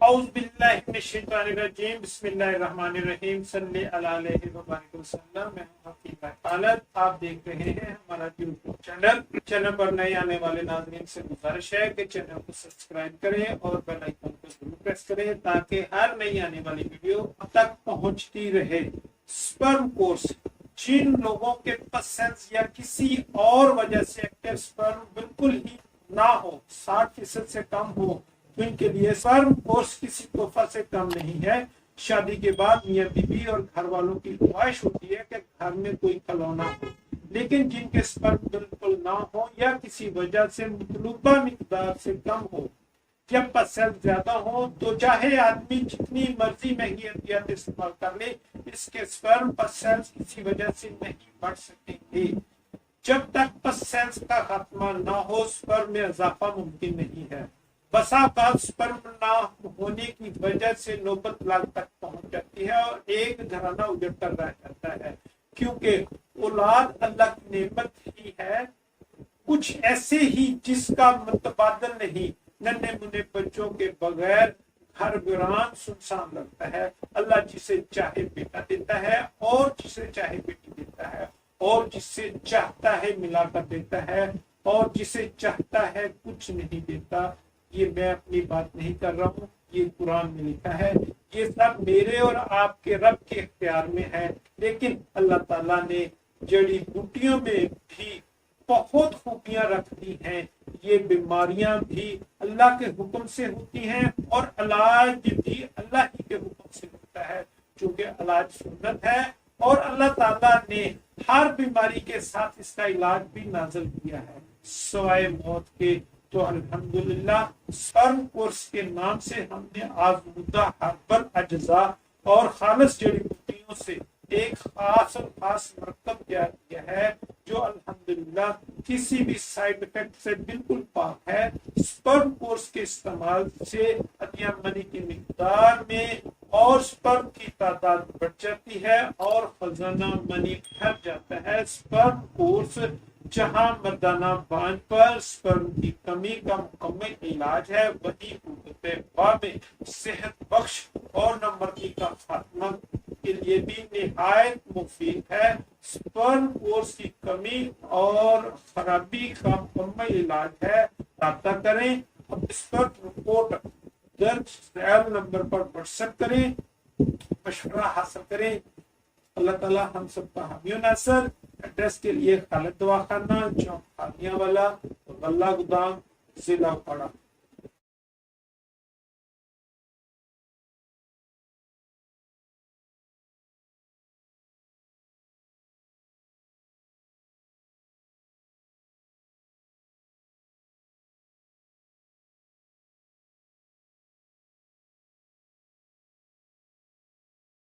اعوذ باللہ من الشیطان الرجیم بسم اللہ الرحمن الرحیم صلی اللہ علیہ وبارک وسلم۔ میں ہوں حکیم خالد، آپ دیکھ رہے ہیں ہمارا یوٹیوب چینل پر نئے آنے والے ناظرین سے گزارش ہے کہ چینل کو سبسکرائب کریں اور بیل آئیکن کو ضرور پریس کریں تاکہ ہر نئی آنے والی ویڈیو اب تک پہنچتی رہے۔ سپرم کورس، جن لوگوں کے پاس سیلز یا کسی اور وجہ سے ایکٹیو سپرم بالکل ہی نہ ہو، 60% سے کم ہو، تو ان کے لیے سپرم کورس کسی تحفہ سے کم نہیں ہے۔ شادی کے بعد میاں بیوی اور گھر والوں کی خواہش ہوتی ہے کہ گھر میں کوئی کھلونا ہو، لیکن جن کے سپرم بالکل نہ ہو یا کسی وجہ سے مطلوبہ مقدار سے کم ہو یا پسند زیادہ ہو، تو چاہے آدمی جتنی مرضی مہنگی ادویات استعمال کر لے، اس کے سپرم پسند کسی وجہ سے نہیں بڑھ سکیں گے۔ جب تک پسند کا خاتمہ نہ ہو، سپرم میں اضافہ ممکن نہیں ہے۔ بسا اوقات سپرم نہ ہونے کی وجہ سے نوبت لاگ تک پہنچ جاتی ہے اور ایک گھرانہ اجڑ کر رہ جاتا ہے، کیونکہ اولاد اللہ کی نعمت ہی ہے، کچھ ایسے ہی جس کا متبادل نہیں۔ ننھے منھے بچوں کے بغیر گھر ویران سنسان لگتا ہے۔ اللہ جسے چاہے بیٹا دیتا ہے اور جسے چاہے بیٹی دیتا ہے، اور جسے چاہتا ہے ملا کر دیتا ہے، اور جسے چاہتا ہے کچھ نہیں دیتا۔ یہ میں اپنی بات نہیں کر رہا ہوں، یہ قرآن میں لکھا ہے۔ یہ سب میرے اور آپ کے رب کے اختیار میں ہے، لیکن اللہ تعالیٰ نے جڑی بوٹیوں میں بھی بہت خوبیاں رکھ دی ہیں۔ یہ بیماریاں بھی اللہ کے حکم سے ہوتی ہیں اور علاج بھی اللہ ہی کے حکم سے ہوتا ہے، چونکہ علاج سنت ہے، اور اللہ تعالیٰ نے ہر بیماری کے ساتھ اس کا علاج بھی نازل کیا ہے سوائے موت کے۔ تو الحمدللہ سپرم کورس کے نام سے ہم نے آزمودہ ہربل اجزاء اور خالص جڑی بوٹیوں سے ایک خاص مرکب تیار کیا ہے جو الحمدللہ کسی بھی سائیڈ افیکٹ سے بالکل پاک ہے۔ سپرم کورس کے استعمال سے عطیہ منی کی مقدار میں اور سپرم کی تعداد بڑھ جاتی ہے اور خزانہ منی بھر جاتا ہے۔ سپرم کورس جہاں مردانہ بانجھ پر سپرم کی کمی کا مکمل علاج ہے، وہی قوت باء میں صحت بخش اور نامردی کا خاتمہ کے لیے بھی نہایت مفید ہے۔ سپرم کورس کی کمی اور خرابی کا مکمل علاج ہے۔ رابطہ کریں، اب اس پر رپورٹ درج ذیل نمبر پر واٹس ایپ کریں، مشورہ حاصل کریں۔ اللہ تعالیٰ ہم سب کا حامی و ناصر۔ ایڈریس کے لیے خالد دواخانہ، چوک خانیہ والا، غلہ گودام، ضلع پڑا۔